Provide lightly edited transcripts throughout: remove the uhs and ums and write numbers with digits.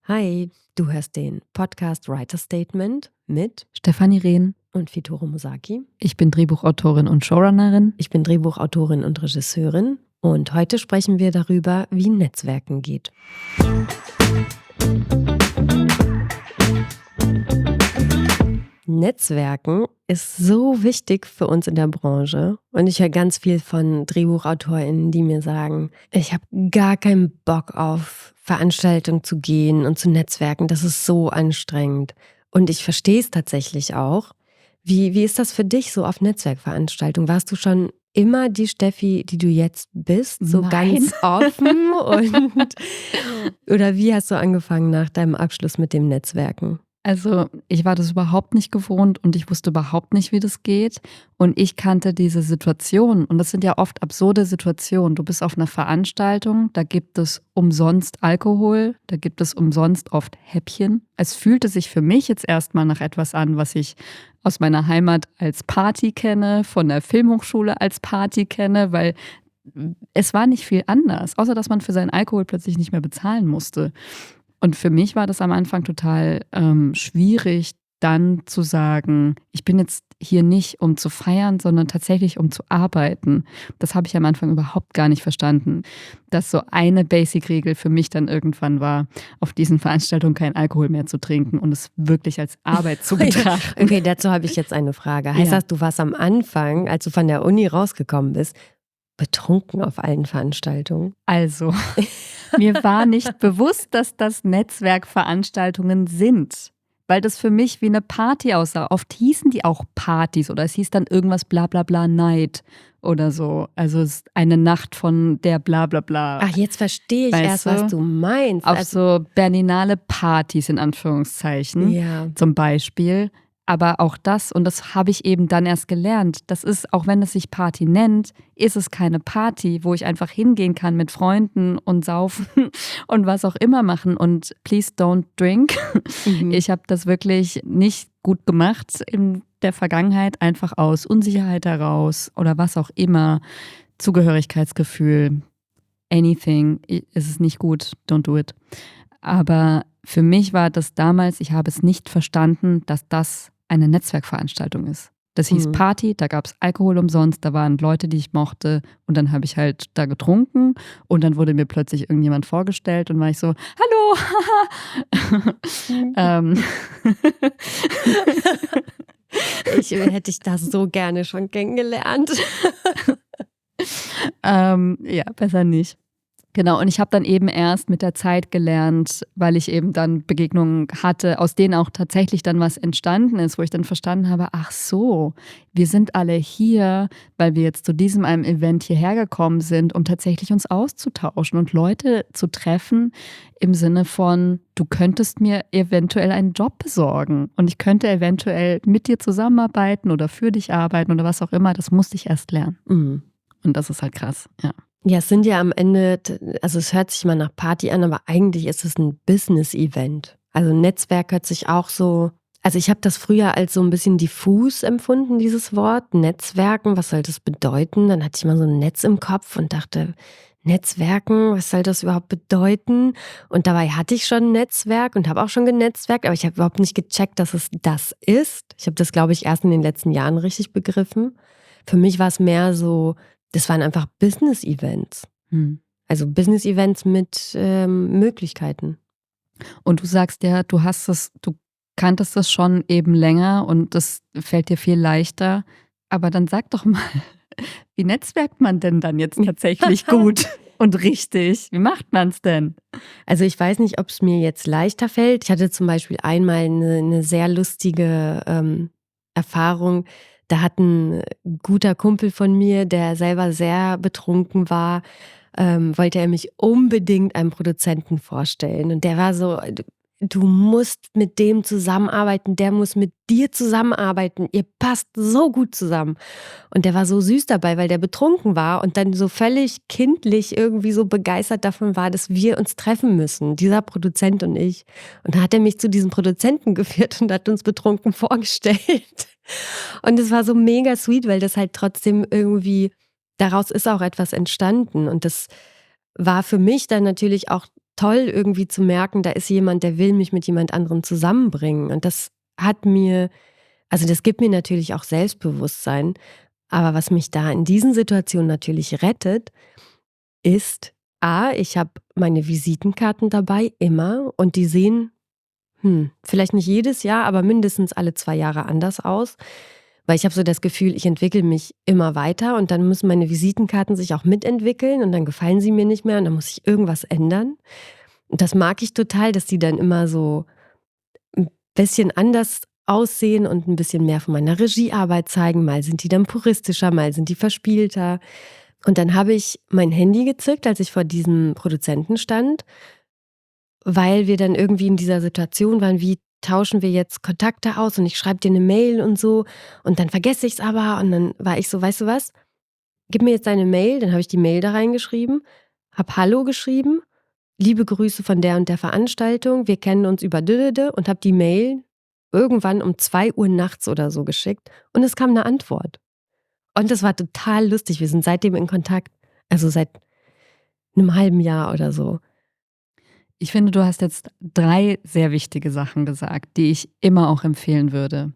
Hi, du hörst den Podcast Writer Statement mit Stefanie Rehn. und Fitoro Mosaki. Ich bin Drehbuchautorin und Showrunnerin. Ich bin Drehbuchautorin und Regisseurin und heute sprechen wir darüber, wie Netzwerken geht. Netzwerken ist so wichtig für uns in der Branche und ich höre ganz viel von DrehbuchautorInnen, die mir sagen, ich habe gar keinen Bock auf Veranstaltungen zu gehen und zu netzwerken, das ist so anstrengend. Und ich verstehe es tatsächlich auch. Wie ist das für dich so auf Netzwerkveranstaltungen? Warst du schon immer die Steffi, die du jetzt bist, so Nein. ganz offen? Oder wie hast du angefangen nach deinem Abschluss mit dem Netzwerken? Also ich war das überhaupt nicht gewohnt und ich wusste überhaupt nicht, wie das geht. Und ich kannte diese Situation und das sind ja oft absurde Situationen. Du bist auf einer Veranstaltung, da gibt es umsonst Alkohol, da gibt es umsonst oft Häppchen. Es fühlte sich für mich jetzt erstmal nach etwas an, was ich aus meiner Heimat als Party kenne, von der Filmhochschule als Party kenne, weil es war nicht viel anders, außer dass man für seinen Alkohol plötzlich nicht mehr bezahlen musste. Und für mich war das am Anfang total schwierig, dann zu sagen, ich bin jetzt hier nicht, um zu feiern, sondern tatsächlich, um zu arbeiten. Das habe ich am Anfang überhaupt gar nicht verstanden. Dass so eine Basic-Regel für mich dann irgendwann war, auf diesen Veranstaltungen keinen Alkohol mehr zu trinken und es wirklich als Arbeit zu betrachten. Okay, dazu habe ich jetzt eine Frage. Heißt Ja. das, du warst am Anfang, als du von der Uni rausgekommen bist, betrunken auf allen Veranstaltungen? Also, mir war nicht bewusst, dass das Netzwerkveranstaltungen sind. Weil das für mich wie eine Party aussah. Oft hießen die auch Partys oder es hieß dann irgendwas bla bla bla Night oder so. Also es ist eine Nacht von der bla bla bla. Ach, jetzt verstehe ich Weißt erst, du? was du meinst. Auf so Berlinale Partys in Anführungszeichen Ja. zum Beispiel. Aber auch das, und das habe ich eben dann erst gelernt, das ist, auch wenn es sich Party nennt, ist es keine Party, wo ich einfach hingehen kann mit Freunden und saufen und was auch immer machen und please don't drink. Ich habe das wirklich nicht gut gemacht in der Vergangenheit, einfach aus Unsicherheit heraus oder was auch immer, Zugehörigkeitsgefühl, anything, ist es nicht gut, don't do it. Aber für mich war das damals, ich habe es nicht verstanden, dass das eine Netzwerkveranstaltung ist. Das hieß Party, da gab es Alkohol umsonst, da waren Leute, die ich mochte und dann habe ich halt da getrunken und dann wurde mir plötzlich irgendjemand vorgestellt und war ich so, hallo, Hätte ich das so gerne schon kennengelernt. ja, besser nicht. Genau, und ich habe dann eben erst mit der Zeit gelernt, weil ich eben dann Begegnungen hatte, aus denen auch tatsächlich dann was entstanden ist, wo ich dann verstanden habe, ach so, wir sind alle hier, weil wir jetzt zu diesem einem Event hierher gekommen sind, um tatsächlich uns auszutauschen und Leute zu treffen im Sinne von, du könntest mir eventuell einen Job besorgen und ich könnte eventuell mit dir zusammenarbeiten oder für dich arbeiten oder was auch immer, das musste ich erst lernen. Mhm. Und das ist halt krass, ja. Ja, es sind ja am Ende, also es hört sich mal nach Party an, aber eigentlich ist es ein Business-Event. Also ein Netzwerk hört sich auch so, also ich habe das früher als so ein bisschen diffus empfunden, dieses Wort, Netzwerken, was soll das bedeuten? Dann hatte ich mal so ein Netz im Kopf und dachte, Netzwerken, was soll das überhaupt bedeuten? Und dabei hatte ich schon ein Netzwerk und habe auch schon genetzwerkt, aber ich habe überhaupt nicht gecheckt, dass es das ist. Ich habe das, glaube ich, erst in den letzten Jahren richtig begriffen. Für mich war es mehr so, das waren einfach Business-Events. Also Business-Events mit Möglichkeiten. Und du sagst ja, du kanntest das schon eben länger und das fällt dir viel leichter. Aber dann sag doch mal, wie netzwerkt man denn dann jetzt tatsächlich gut und richtig? Wie macht man es denn? Also ich weiß nicht, ob es mir jetzt leichter fällt. Ich hatte zum Beispiel einmal eine sehr lustige Erfahrung. Da hat ein guter Kumpel von mir, der selber sehr betrunken war, wollte er mich unbedingt einem Produzenten vorstellen. Und der war so, du musst mit dem zusammenarbeiten, der muss mit dir zusammenarbeiten, ihr passt so gut zusammen. Und der war so süß dabei, weil der betrunken war und dann so völlig kindlich irgendwie so begeistert davon war, dass wir uns treffen müssen, dieser Produzent und ich. Und dann hat er mich zu diesem Produzenten geführt und hat uns betrunken vorgestellt. Und es war so mega sweet, weil das halt trotzdem irgendwie, daraus ist auch etwas entstanden. Und das war für mich dann natürlich auch toll irgendwie zu merken, da ist jemand, der will mich mit jemand anderem zusammenbringen. Und das das gibt mir natürlich auch Selbstbewusstsein. Aber was mich da in diesen Situationen natürlich rettet, ist, ich habe meine Visitenkarten dabei immer und die sehen, vielleicht nicht jedes Jahr, aber mindestens alle 2 Jahre anders aus. Weil ich habe so das Gefühl, ich entwickle mich immer weiter und dann müssen meine Visitenkarten sich auch mitentwickeln und dann gefallen sie mir nicht mehr und dann muss ich irgendwas ändern. Und das mag ich total, dass die dann immer so ein bisschen anders aussehen und ein bisschen mehr von meiner Regiearbeit zeigen. Mal sind die dann puristischer, mal sind die verspielter. Und dann habe ich mein Handy gezückt, als ich vor diesem Produzenten stand, weil wir dann irgendwie in dieser Situation waren, wie tauschen wir jetzt Kontakte aus und ich schreibe dir eine Mail und so und dann vergesse ich es aber und dann war ich so, weißt du was, gib mir jetzt deine Mail, dann habe ich die Mail da reingeschrieben, habe Hallo geschrieben, liebe Grüße von der und der Veranstaltung, wir kennen uns über Dödödö und habe die Mail irgendwann um 2 Uhr nachts oder so geschickt und es kam eine Antwort. Und das war total lustig, wir sind seitdem in Kontakt, also seit einem halben Jahr oder so. Ich finde, du hast jetzt 3 sehr wichtige Sachen gesagt, die ich immer auch empfehlen würde.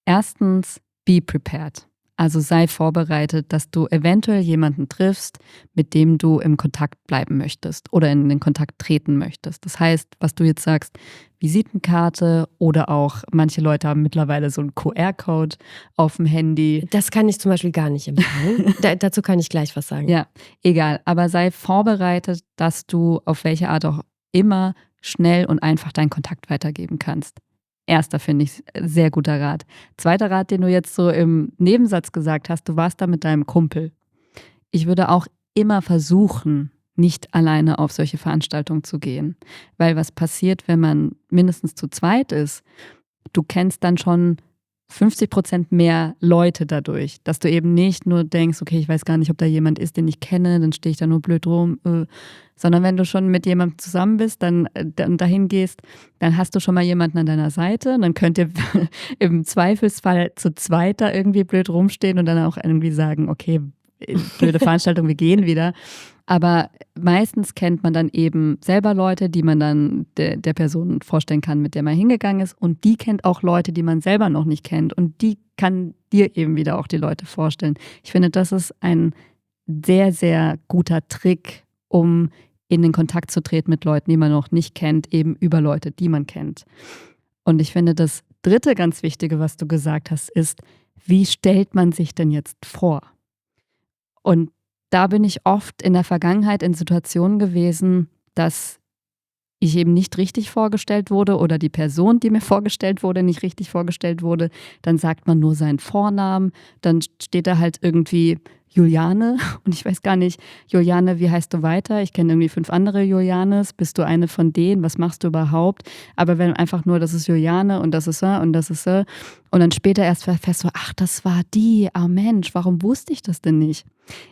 Erstens, be prepared. Also sei vorbereitet, dass du eventuell jemanden triffst, mit dem du im Kontakt bleiben möchtest oder in den Kontakt treten möchtest. Das heißt, was du jetzt sagst, Visitenkarte oder auch manche Leute haben mittlerweile so einen QR-Code auf dem Handy. Das kann ich zum Beispiel gar nicht empfehlen. Dazu kann ich gleich was sagen. Ja, egal. Aber sei vorbereitet, dass du auf welche Art auch immer schnell und einfach deinen Kontakt weitergeben kannst. Erster, finde ich, sehr guter Rat. Zweiter Rat, den du jetzt so im Nebensatz gesagt hast, du warst da mit deinem Kumpel. Ich würde auch immer versuchen, nicht alleine auf solche Veranstaltungen zu gehen. Weil was passiert, wenn man mindestens zu zweit ist? Du kennst dann schon 50% mehr Leute dadurch, dass du eben nicht nur denkst, okay, ich weiß gar nicht, ob da jemand ist, den ich kenne, dann stehe ich da nur blöd rum, sondern wenn du schon mit jemandem zusammen bist, dann dahin gehst, dann hast du schon mal jemanden an deiner Seite, dann könnt ihr im Zweifelsfall zu zweit da irgendwie blöd rumstehen und dann auch irgendwie sagen, okay, blöde Veranstaltung, wir gehen wieder. Aber meistens kennt man dann eben selber Leute, die man dann der Person vorstellen kann, mit der man hingegangen ist. Und die kennt auch Leute, die man selber noch nicht kennt. Und die kann dir eben wieder auch die Leute vorstellen. Ich finde, das ist ein sehr, sehr guter Trick, um in den Kontakt zu treten mit Leuten, die man noch nicht kennt, eben über Leute, die man kennt. Und ich finde, das dritte ganz Wichtige, was du gesagt hast, ist, wie stellt man sich denn jetzt vor? Und da bin ich oft in der Vergangenheit in Situationen gewesen, dass ich eben nicht richtig vorgestellt wurde oder die Person, die mir vorgestellt wurde, nicht richtig vorgestellt wurde. Dann sagt man nur seinen Vornamen, dann steht da halt irgendwie Juliane und ich weiß gar nicht, Juliane, wie heißt du weiter? Ich kenne irgendwie 5 andere Julianes. Bist du eine von denen? Was machst du überhaupt? Aber wenn einfach nur, das ist Juliane und das ist er und das ist er und dann später erst erfährst du, ach, das war die, Mensch, warum wusste ich das denn nicht?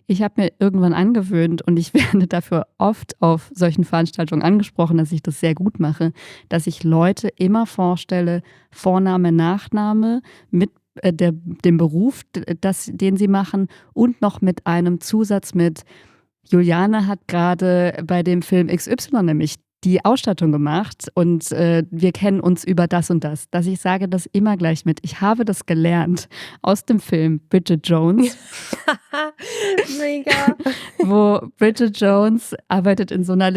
Ich habe mir irgendwann angewöhnt und ich werde dafür oft auf solchen Veranstaltungen angesprochen, dass ich das sehr gut mache, dass ich Leute immer vorstelle, Vorname, Nachname mit dem Beruf, den sie machen und noch mit einem Zusatz mit Juliane hat gerade bei dem Film XY nämlich die Ausstattung gemacht und wir kennen uns über das und das. Dass ich sage das immer gleich mit. Ich habe das gelernt aus dem Film Bridget Jones. Mega. Wo Bridget Jones arbeitet in so einem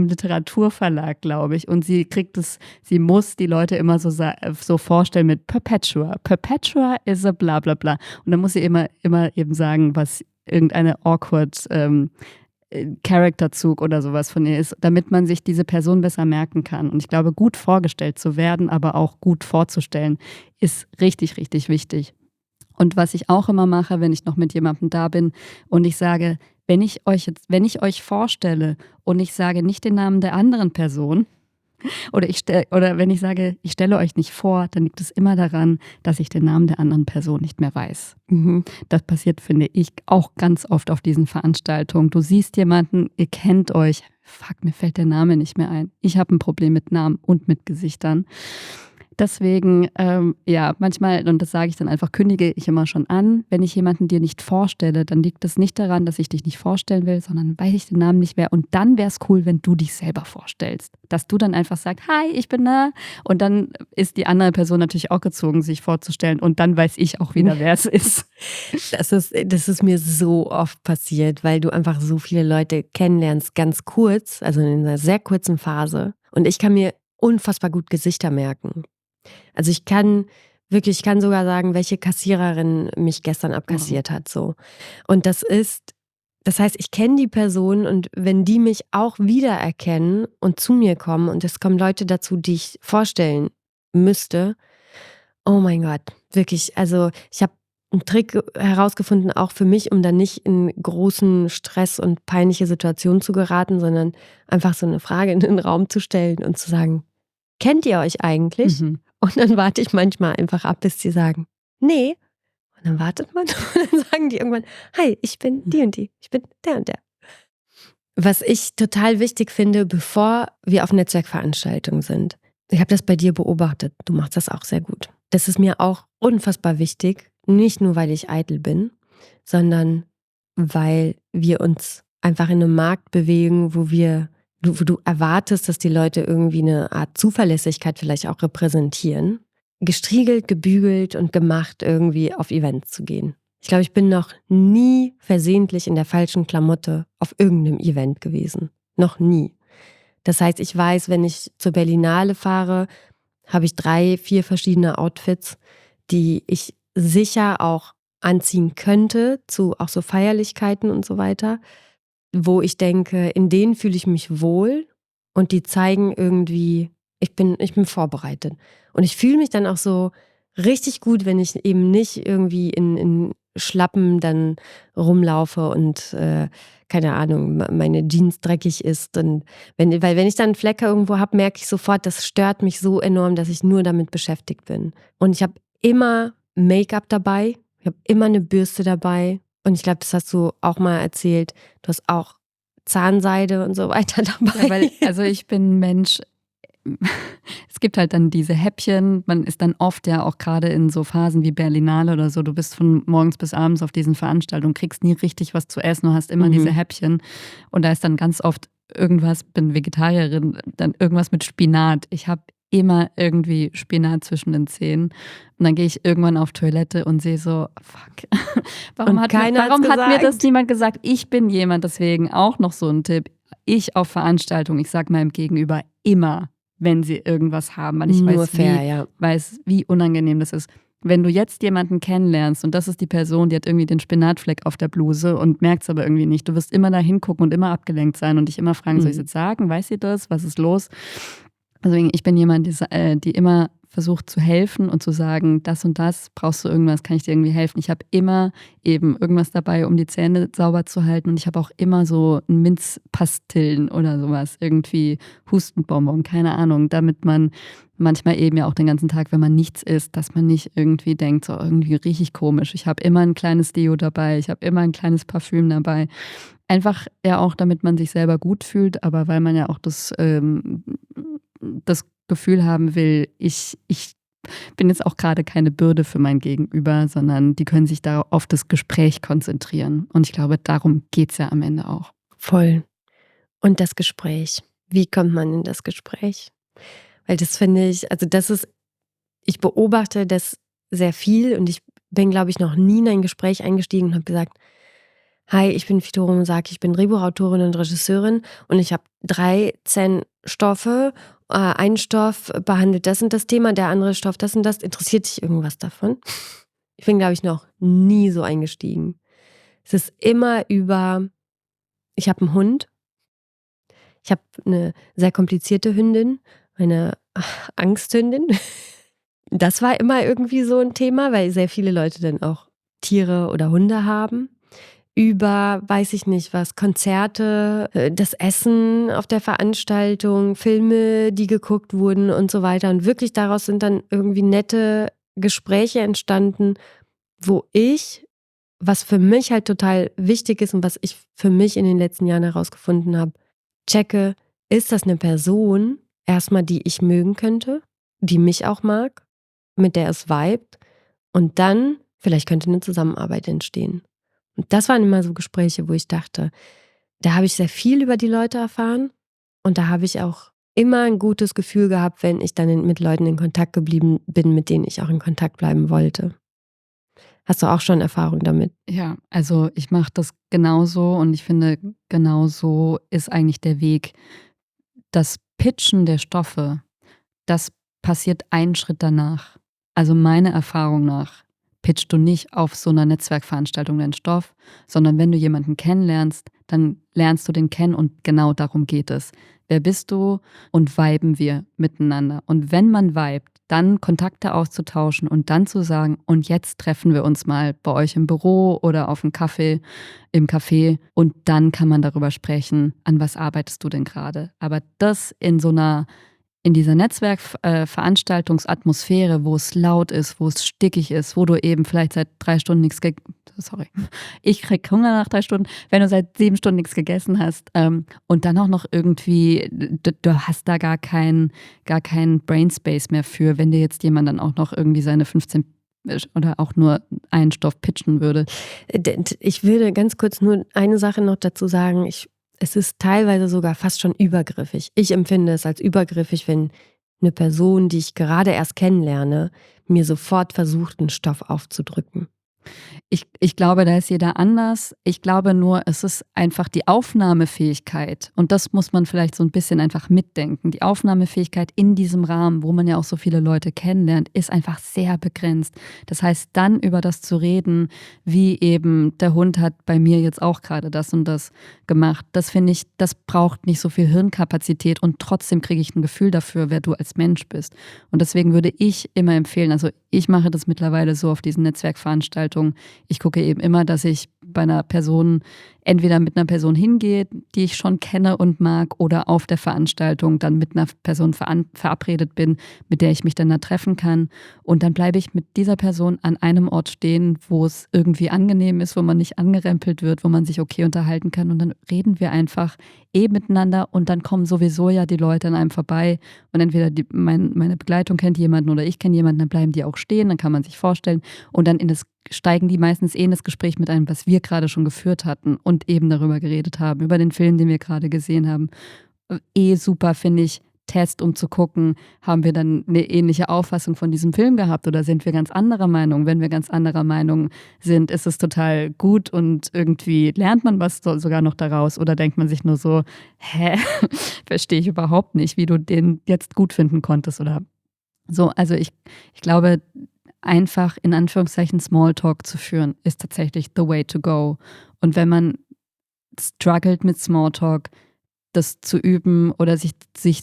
Literaturverlag, glaube ich. Und sie muss die Leute immer so vorstellen mit Perpetua. Perpetua is a bla bla bla. Und dann muss sie immer eben sagen, was irgendeine awkward Charakterzug oder sowas von ihr ist, damit man sich diese Person besser merken kann. Und ich glaube, gut vorgestellt zu werden, aber auch gut vorzustellen, ist richtig, richtig wichtig. Und was ich auch immer mache, wenn ich noch mit jemandem da bin und ich sage, wenn ich euch vorstelle und ich sage nicht den Namen der anderen Person, oder wenn ich sage, ich stelle euch nicht vor, dann liegt es immer daran, dass ich den Namen der anderen Person nicht mehr weiß. Das passiert, finde ich, auch ganz oft auf diesen Veranstaltungen. Du siehst jemanden, ihr kennt euch, fuck, mir fällt der Name nicht mehr ein. Ich habe ein Problem mit Namen und mit Gesichtern. Deswegen, ja, manchmal, und das sage ich dann einfach, kündige ich immer schon an. Wenn ich jemanden dir nicht vorstelle, dann liegt es nicht daran, dass ich dich nicht vorstellen will, sondern weil ich den Namen nicht mehr. Und dann wäre es cool, wenn du dich selber vorstellst. Dass du dann einfach sagst, hi, ich bin da. Und dann ist die andere Person natürlich auch gezwungen, sich vorzustellen. Und dann weiß ich auch wieder, wer es ist. Das ist mir so oft passiert, weil du einfach so viele Leute kennenlernst, ganz kurz, also in einer sehr kurzen Phase. Und ich kann mir unfassbar gut Gesichter merken. Also ich kann sogar sagen, welche Kassiererin mich gestern abkassiert hat, so. Und das heißt, ich kenne die Person und wenn die mich auch wiedererkennen und zu mir kommen und es kommen Leute dazu, die ich vorstellen müsste, oh mein Gott, wirklich. Also ich habe einen Trick herausgefunden, auch für mich, um dann nicht in großen Stress und peinliche Situationen zu geraten, sondern einfach so eine Frage in den Raum zu stellen und zu sagen, kennt ihr euch eigentlich? Mhm. Und dann warte ich manchmal einfach ab, bis die sagen, nee. Und dann wartet man und dann sagen die irgendwann, hi, ich bin die und die, ich bin der und der. Was ich total wichtig finde, bevor wir auf Netzwerkveranstaltungen sind. Ich habe das bei dir beobachtet, du machst das auch sehr gut. Das ist mir auch unfassbar wichtig, nicht nur, weil ich eitel bin, sondern weil wir uns einfach in einem Markt bewegen, wo du erwartest, dass die Leute irgendwie eine Art Zuverlässigkeit vielleicht auch repräsentieren, gestriegelt, gebügelt und gemacht irgendwie auf Events zu gehen. Ich glaube, ich bin noch nie versehentlich in der falschen Klamotte auf irgendeinem Event gewesen. Noch nie. Das heißt, ich weiß, wenn ich zur Berlinale fahre, habe ich 3, 4 verschiedene Outfits, die ich sicher auch anziehen könnte zu auch so Feierlichkeiten und so weiter, wo ich denke, in denen fühle ich mich wohl und die zeigen irgendwie, ich bin vorbereitet. Und ich fühle mich dann auch so richtig gut, wenn ich eben nicht irgendwie in Schlappen dann rumlaufe und keine Ahnung, meine Jeans dreckig ist. Und weil wenn ich dann einen Flecker irgendwo habe, merke ich sofort, das stört mich so enorm, dass ich nur damit beschäftigt bin. Und ich habe immer Make-up dabei, ich habe immer eine Bürste dabei. Und ich glaube, das hast du auch mal erzählt. Du hast auch Zahnseide und so weiter dabei. Ja, weil, also ich bin ein Mensch, es gibt halt dann diese Häppchen, man ist dann oft ja auch gerade in so Phasen wie Berlinale oder so, du bist von morgens bis abends auf diesen Veranstaltungen, kriegst nie richtig was zu essen, du hast immer diese Häppchen und da ist dann ganz oft irgendwas, bin Vegetarierin, dann irgendwas mit Spinat. Ich habe immer irgendwie Spinat zwischen den Zähnen und dann gehe ich irgendwann auf Toilette und sehe so, fuck, warum hat mir das niemand gesagt? Ich bin jemand, deswegen auch noch so ein Tipp, ich auf Veranstaltungen, ich sage meinem Gegenüber immer, wenn sie irgendwas haben, weil ich weiß, wie unangenehm das ist. Wenn du jetzt jemanden kennenlernst und das ist die Person, die hat irgendwie den Spinatfleck auf der Bluse und merkt es aber irgendwie nicht, du wirst immer da hingucken und immer abgelenkt sein und dich immer fragen, soll ich es jetzt sagen, weiß sie das, was ist los? Deswegen, ich bin jemand, die immer versucht zu helfen und zu sagen, das und das, brauchst du irgendwas, kann ich dir irgendwie helfen. Ich habe immer eben irgendwas dabei, um die Zähne sauber zu halten und ich habe auch immer so Minzpastillen oder sowas, irgendwie Hustenbonbon, keine Ahnung, damit man manchmal eben ja auch den ganzen Tag, wenn man nichts isst, dass man nicht irgendwie denkt, so irgendwie rieche ich komisch. Ich habe immer ein kleines Deo dabei, ich habe immer ein kleines Parfüm dabei. Einfach ja auch, damit man sich selber gut fühlt, aber weil man ja auch das Gefühl haben will, ich bin jetzt auch gerade keine Bürde für mein Gegenüber, sondern die können sich da auf das Gespräch konzentrieren. Und ich glaube, darum geht es ja am Ende auch. Voll. Und das Gespräch. Wie kommt man in das Gespräch? Weil das finde ich, also ich beobachte das sehr viel und ich bin, glaube ich, noch nie in ein Gespräch eingestiegen und habe gesagt, hi, ich bin Fidoro Mosaki, ich bin Drehbuchautorin und Regisseurin und ich habe 13 Stoffe. Ein Stoff behandelt das und das Thema, der andere Stoff das und das. Interessiert dich irgendwas davon? Ich bin, glaube ich, noch nie so eingestiegen. Es ist immer ich habe einen Hund. Ich habe eine sehr komplizierte Hündin, eine Angsthündin. Das war immer irgendwie so ein Thema, weil sehr viele Leute dann auch Tiere oder Hunde haben. Über, weiß ich nicht was, Konzerte, das Essen auf der Veranstaltung, Filme, die geguckt wurden und so weiter. Und wirklich daraus sind dann irgendwie nette Gespräche entstanden, was für mich halt total wichtig ist und was ich für mich in den letzten Jahren herausgefunden habe, checke, ist das eine Person, erstmal, die ich mögen könnte? die mich auch mag, mit der es vibet und dann vielleicht könnte eine Zusammenarbeit entstehen. Und das waren immer so Gespräche, wo ich dachte, da habe ich sehr viel über die Leute erfahren und da habe ich auch immer ein gutes Gefühl gehabt, wenn ich dann mit Leuten in Kontakt geblieben bin, mit denen ich auch in Kontakt bleiben wollte. Hast du auch schon Erfahrung damit? Ja, also ich mache das genauso und ich finde, genauso ist eigentlich der Weg. Das Pitchen der Stoffe, das passiert einen Schritt danach. Also meiner Erfahrung nach pitchst du nicht auf so einer Netzwerkveranstaltung deinen Stoff, sondern wenn du jemanden kennenlernst, dann lernst du den kennen und genau darum geht es. Wer bist du und viben wir miteinander? Und wenn man vibet, dann Kontakte auszutauschen und dann zu sagen, und jetzt treffen wir uns mal bei euch im Büro oder auf dem Kaffee, im Café und dann kann man darüber sprechen, an was arbeitest du denn gerade? Aber das in dieser Netzwerkveranstaltungsatmosphäre, wo es laut ist, wo es stickig ist, wo du eben vielleicht seit 3 Stunden sorry, ich krieg Hunger nach 3 Stunden, wenn du seit 7 Stunden nichts gegessen hast und dann auch noch irgendwie, du hast da gar keinen Brainspace mehr für, wenn dir jetzt jemand dann auch noch irgendwie seine 15 oder auch nur einen Stoff pitchen würde. Ich würde ganz kurz nur eine Sache noch dazu sagen. Es ist teilweise sogar fast schon übergriffig. Ich empfinde es als übergriffig, wenn eine Person, die ich gerade erst kennenlerne, mir sofort versucht, einen Stoff aufzudrücken. Ich glaube, da ist jeder anders. Ich glaube nur, es ist einfach die Aufnahmefähigkeit. Und das muss man vielleicht so ein bisschen einfach mitdenken. Die Aufnahmefähigkeit in diesem Rahmen, wo man ja auch so viele Leute kennenlernt, ist einfach sehr begrenzt. Das heißt, dann über das zu reden, wie eben der Hund hat bei mir jetzt auch gerade das und das gemacht, das finde ich, das braucht nicht so viel Hirnkapazität und trotzdem kriege ich ein Gefühl dafür, wer du als Mensch bist. Und deswegen würde ich immer empfehlen, also ich mache das mittlerweile so auf diesen Netzwerkveranstaltungen. Ich gucke eben immer, dass ich bei einer Person entweder mit einer Person hingehe, die ich schon kenne und mag, oder auf der Veranstaltung dann mit einer Person verabredet bin, mit der ich mich dann da treffen kann. Und dann bleibe ich mit dieser Person an einem Ort stehen, wo es irgendwie angenehm ist, wo man nicht angerempelt wird, wo man sich okay unterhalten kann. Und dann reden wir einfach miteinander und dann kommen sowieso ja die Leute an einem vorbei und entweder meine Begleitung kennt jemanden oder ich kenne jemanden, dann bleiben die auch stehen, dann kann man sich vorstellen und dann steigen die meistens in das Gespräch mit einem, was wir gerade schon geführt hatten und eben darüber geredet haben, über den Film, den wir gerade gesehen haben. Super, finde ich, Test, um zu gucken, haben wir dann eine ähnliche Auffassung von diesem Film gehabt oder sind wir ganz anderer Meinung? Wenn wir ganz anderer Meinung sind, ist es total gut und irgendwie lernt man was sogar noch daraus oder denkt man sich nur so, verstehe ich überhaupt nicht, wie du den jetzt gut finden konntest oder so. Also ich glaube, einfach in Anführungszeichen Smalltalk zu führen, ist tatsächlich the way to go. Und wenn man struggelt mit Smalltalk, das zu üben oder sich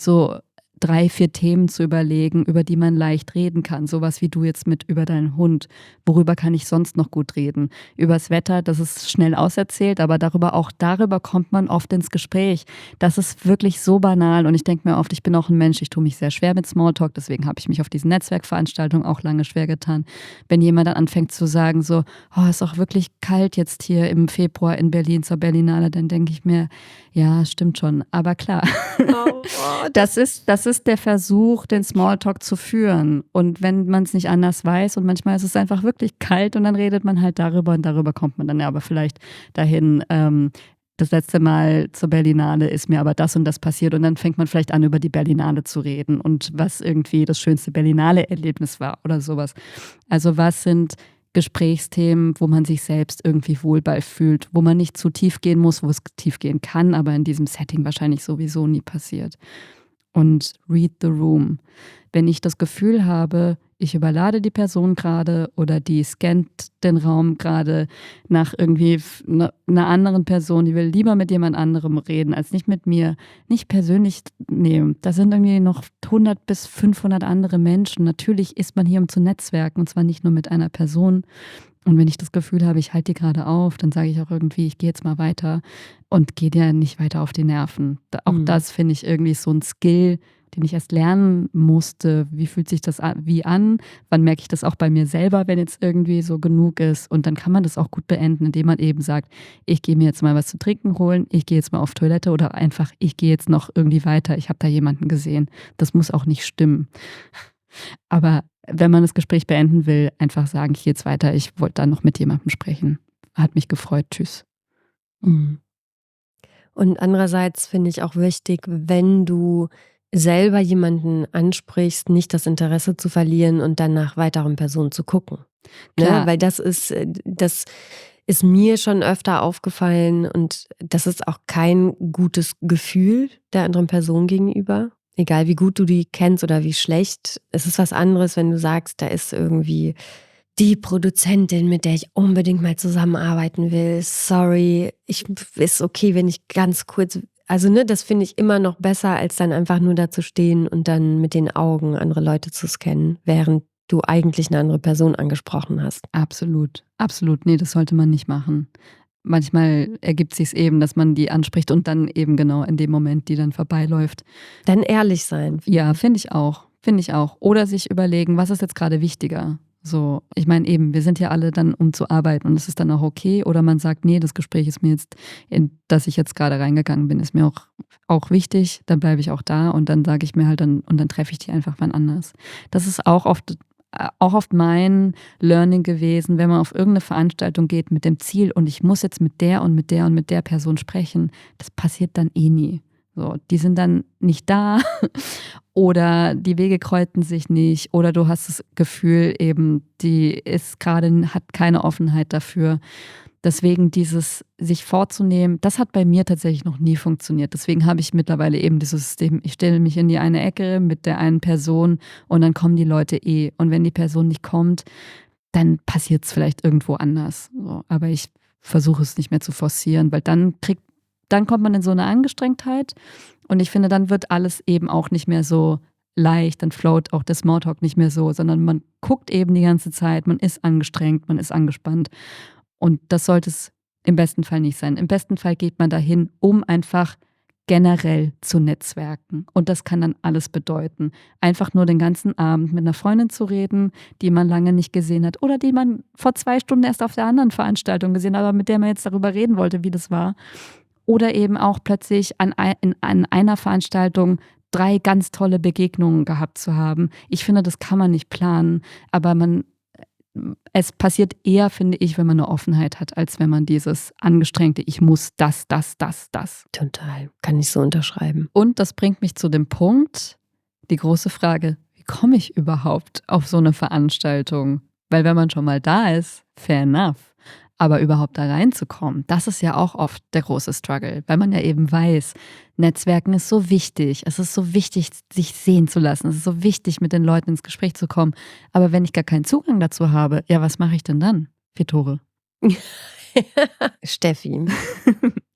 so 3, 4 Themen zu überlegen, über die man leicht reden kann. Sowas wie du jetzt mit über deinen Hund. Worüber kann ich sonst noch gut reden? Übers Wetter, das ist schnell auserzählt, aber darüber kommt man oft ins Gespräch. Das ist wirklich so banal und ich denke mir oft, ich bin auch ein Mensch, ich tue mich sehr schwer mit Smalltalk, deswegen habe ich mich auf diesen Netzwerkveranstaltungen auch lange schwer getan. Wenn jemand dann anfängt zu sagen so, oh, ist auch wirklich kalt jetzt hier im Februar in Berlin zur Berlinale, dann denke ich mir, ja, stimmt schon, aber klar. Das ist der Versuch, den Smalltalk zu führen. Und wenn man es nicht anders weiß und manchmal ist es einfach wirklich kalt und dann redet man halt darüber und darüber kommt man dann ja aber vielleicht dahin, das letzte Mal zur Berlinale ist mir aber das und das passiert und dann fängt man vielleicht an, über die Berlinale zu reden und was irgendwie das schönste Berlinale-Erlebnis war oder sowas. Also was sind Gesprächsthemen, wo man sich selbst irgendwie wohl bei fühlt, wo man nicht zu tief gehen muss, wo es tief gehen kann, aber in diesem Setting wahrscheinlich sowieso nie passiert. Und read the room. Wenn ich das Gefühl habe, ich überlade die Person gerade oder die scannt den Raum gerade nach irgendwie einer anderen Person, die will lieber mit jemand anderem reden, als nicht mit mir, nicht persönlich nehmen. Da sind irgendwie noch 100 bis 500 andere Menschen. Natürlich ist man hier, um zu netzwerken und zwar nicht nur mit einer Person. Und wenn ich das Gefühl habe, ich halte die gerade auf, dann sage ich auch irgendwie, ich gehe jetzt mal weiter und gehe dir nicht weiter auf die Nerven. Auch das finde ich irgendwie so ein Skill, den ich erst lernen musste. Wie fühlt sich das an? Wann merke ich das auch bei mir selber, wenn jetzt irgendwie so genug ist? Und dann kann man das auch gut beenden, indem man eben sagt, ich gehe mir jetzt mal was zu trinken holen, ich gehe jetzt mal auf Toilette oder einfach, ich gehe jetzt noch irgendwie weiter. Ich habe da jemanden gesehen. Das muss auch nicht stimmen. Aber wenn man das Gespräch beenden will, einfach sagen, ich gehe jetzt weiter, ich wollte dann noch mit jemandem sprechen. Hat mich gefreut, tschüss. Mhm. Und andererseits finde ich auch wichtig, wenn du selber jemanden ansprichst, nicht das Interesse zu verlieren und dann nach weiteren Personen zu gucken. Ne? Klar. Weil das ist mir schon öfter aufgefallen und das ist auch kein gutes Gefühl der anderen Person gegenüber. Egal wie gut du die kennst oder wie schlecht. Es ist was anderes, wenn du sagst, da ist irgendwie die Produzentin, mit der ich unbedingt mal zusammenarbeiten will. Sorry, ist okay, wenn ich ganz kurz. Also, ne, das finde ich immer noch besser, als dann einfach nur da zu stehen und dann mit den Augen andere Leute zu scannen, während du eigentlich eine andere Person angesprochen hast. Absolut, absolut. Nee, das sollte man nicht machen. Manchmal ergibt sich's eben, dass man die anspricht und dann eben genau in dem Moment, die dann vorbeiläuft. Dann ehrlich sein. Ja, finde ich auch. Finde ich auch. Oder sich überlegen, was ist jetzt gerade wichtiger? So, ich meine eben, wir sind ja alle dann, um zu arbeiten und es ist dann auch okay. Oder man sagt, nee, das Gespräch ist mir jetzt, in das ich jetzt gerade reingegangen bin, ist mir auch wichtig. Dann bleibe ich auch da und dann sage ich mir halt dann, und dann treffe ich die einfach wann anders. Das ist auch oft mein Learning gewesen, wenn man auf irgendeine Veranstaltung geht mit dem Ziel und ich muss jetzt mit der und mit der und mit der Person sprechen, das passiert dann eh nie. So, die sind dann nicht da oder die Wege kreuzen sich nicht oder du hast das Gefühl eben, die ist gerade, hat keine Offenheit dafür. Deswegen dieses sich vorzunehmen, das hat bei mir tatsächlich noch nie funktioniert. Deswegen habe ich mittlerweile eben dieses System, ich stelle mich in die eine Ecke mit der einen Person und dann kommen die Leute eh. Und wenn die Person nicht kommt, dann passiert es vielleicht irgendwo anders. So, aber ich versuche es nicht mehr zu forcieren, weil dann kommt man in so eine Angestrengtheit und ich finde, dann wird alles eben auch nicht mehr so leicht, dann float auch der Smalltalk nicht mehr so, sondern man guckt eben die ganze Zeit, man ist angestrengt, man ist angespannt. Und das sollte es im besten Fall nicht sein. Im besten Fall geht man dahin, um einfach generell zu netzwerken. Und das kann dann alles bedeuten. Einfach nur den ganzen Abend mit einer Freundin zu reden, die man lange nicht gesehen hat oder die man vor 2 Stunden erst auf der anderen Veranstaltung gesehen hat, aber mit der man jetzt darüber reden wollte, wie das war. Oder eben auch plötzlich an einer Veranstaltung 3 ganz tolle Begegnungen gehabt zu haben. Ich finde, das kann man nicht planen, aber es passiert eher, finde ich, wenn man eine Offenheit hat, als wenn man dieses angestrengte, ich muss das. Total. Kann ich so unterschreiben. Und das bringt mich zu dem Punkt, die große Frage, wie komme ich überhaupt auf so eine Veranstaltung? Weil wenn man schon mal da ist, fair enough. Aber überhaupt da reinzukommen, das ist ja auch oft der große Struggle, weil man ja eben weiß, Netzwerken ist so wichtig. Es ist so wichtig, sich sehen zu lassen. Es ist so wichtig, mit den Leuten ins Gespräch zu kommen. Aber wenn ich gar keinen Zugang dazu habe, ja, was mache ich denn dann, Vittore? Steffi,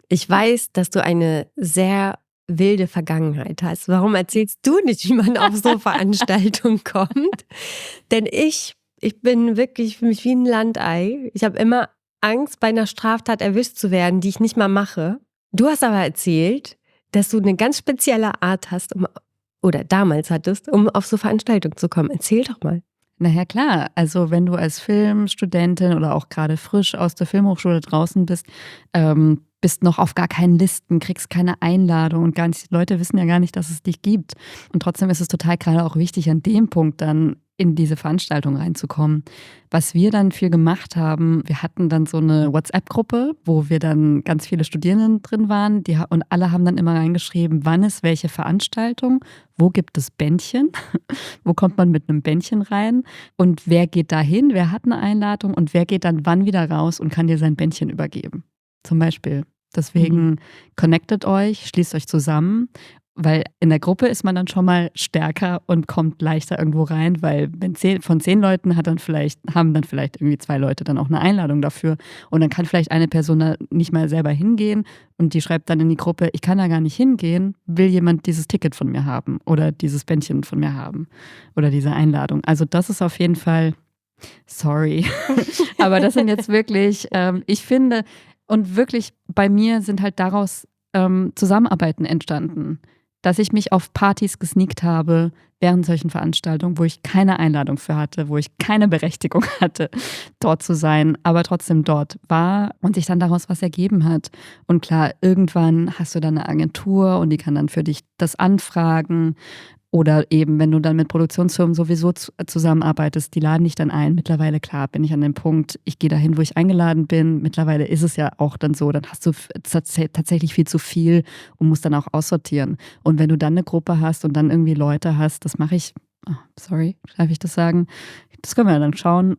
ich weiß, dass du eine sehr wilde Vergangenheit hast. Warum erzählst du nicht, wie man auf so Veranstaltungen kommt? Denn ich bin wirklich für mich wie ein Landei. Ich habe immer Angst, bei einer Straftat erwischt zu werden, die ich nicht mal mache. Du hast aber erzählt, dass du eine ganz spezielle Art hast, oder damals hattest, um auf so Veranstaltungen zu kommen. Erzähl doch mal. Naja, klar. Also wenn du als Filmstudentin oder auch gerade frisch aus der Filmhochschule draußen bist, bist noch auf gar keinen Listen, kriegst keine Einladung und gar nicht, die Leute wissen ja gar nicht, dass es dich gibt. Und trotzdem ist es total gerade auch wichtig, an dem Punkt dann in diese Veranstaltung reinzukommen. Was wir dann viel gemacht haben, wir hatten dann so eine WhatsApp-Gruppe, wo wir dann ganz viele Studierenden drin waren, und alle haben dann immer reingeschrieben, wann ist welche Veranstaltung, wo gibt es Bändchen, wo kommt man mit einem Bändchen rein und wer geht da hin, wer hat eine Einladung und wer geht dann wann wieder raus und kann dir sein Bändchen übergeben. Zum Beispiel. Deswegen connectet euch, schließt euch zusammen, weil in der Gruppe ist man dann schon mal stärker und kommt leichter irgendwo rein, weil von 10 Leuten haben dann vielleicht irgendwie 2 Leute dann auch eine Einladung dafür und dann kann vielleicht eine Person da nicht mal selber hingehen und die schreibt dann in die Gruppe, ich kann da gar nicht hingehen, will jemand dieses Ticket von mir haben oder dieses Bändchen von mir haben oder diese Einladung. Also das ist auf jeden Fall, sorry, aber das sind jetzt wirklich, ich finde, und wirklich bei mir sind halt daraus Zusammenarbeiten entstanden. Dass ich mich auf Partys gesneakt habe während solchen Veranstaltungen, wo ich keine Einladung für hatte, wo ich keine Berechtigung hatte, dort zu sein, aber trotzdem dort war und sich dann daraus was ergeben hat. Und klar, irgendwann hast du dann eine Agentur und die kann dann für dich das anfragen. Oder eben, wenn du dann mit Produktionsfirmen sowieso zusammenarbeitest, die laden dich dann ein. Mittlerweile, klar, bin ich an dem Punkt, ich gehe dahin, wo ich eingeladen bin. Mittlerweile ist es ja auch dann so, dann hast du tatsächlich viel zu viel und musst dann auch aussortieren. Und wenn du dann eine Gruppe hast und dann irgendwie Leute hast, das mache ich, sorry, darf ich das sagen? Das können wir ja dann schauen.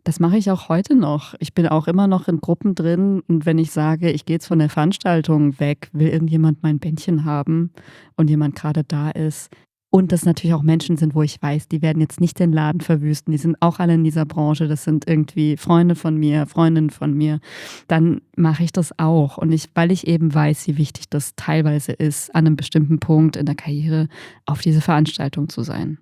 Das mache ich auch heute noch. Ich bin auch immer noch in Gruppen drin und wenn ich sage, ich gehe jetzt von der Veranstaltung weg, will irgendjemand mein Bändchen haben und jemand gerade da ist. Und das natürlich auch Menschen sind, wo ich weiß, die werden jetzt nicht den Laden verwüsten. Die sind auch alle in dieser Branche. Das sind irgendwie Freunde von mir, Freundinnen von mir. Dann mache ich das auch. Und weil ich eben weiß, wie wichtig das teilweise ist, an einem bestimmten Punkt in der Karriere auf diese Veranstaltung zu sein.